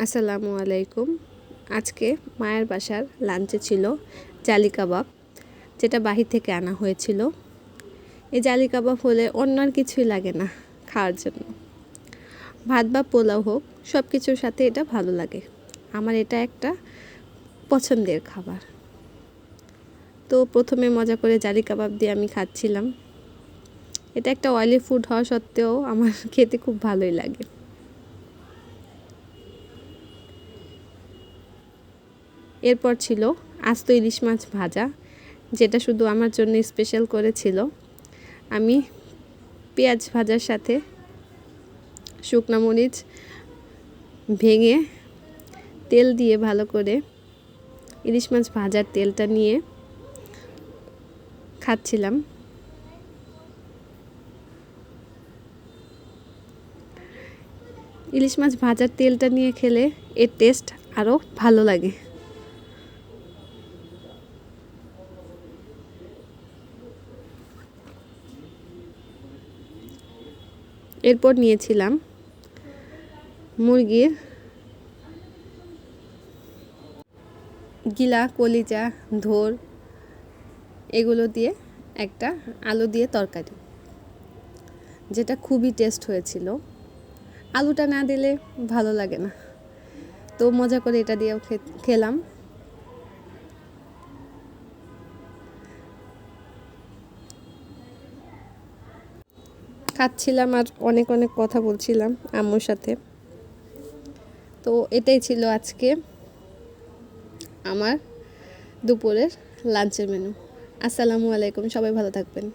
আসসালামু আলাইকুম। আজকে মায়ের বাসার লাঞ্চে ছিল জালি কাবাব, যেটা বাহির থেকে আনা হয়েছিল। এই জালি কাবাব হলে অন্য আর কিছুই লাগে না খাওয়ার জন্য। ভাত বা পোলাও হোক, সব কিছুর সাথে এটা ভালো লাগে। আমার এটা একটা পছন্দের খাবার। তো প্রথমে মজা করে জালি কাবাব দিয়ে আমি খাচ্ছিলাম। এটা একটা অয়েলি ফুড হওয়া সত্ত্বেও আমার খেতে খুব ভালোই লাগে। এরপর ছিল আস্ত ইলিশ মাছ ভাজা, যেটা শুধু আমার জন্য স্পেশাল করেছিল। আমি পেঁয়াজ ভাজার সাথে শুকনো মরিচ ভেঙে তেল দিয়ে ভালো করে ইলিশ মাছ ভাজার তেলটা নিয়ে খাচ্ছিলাম। ইলিশ মাছ ভাজার তেলটা নিয়ে খেলে এর টেস্ট আরও ভালো লাগে। এরপর নিয়েছিলাম মুরগির গিলা, কলিজা, ধোর, এগুলো দিয়ে একটা আলু দিয়ে তরকারি, যেটা খুবই টেস্ট হয়েছিল। আলুটা না দিলে ভালো লাগে না, তো মজা করে এটা দিয়েও খেলাম। খাচ্ছিলাম আর অনেক অনেক কথা বলছিলাম আম্মুর সাথে। তো এটাই ছিল আজকে আমার দুপুরের লাঞ্চের মেনু। আসসালামু আলাইকুম, সবাই ভালো থাকবেন।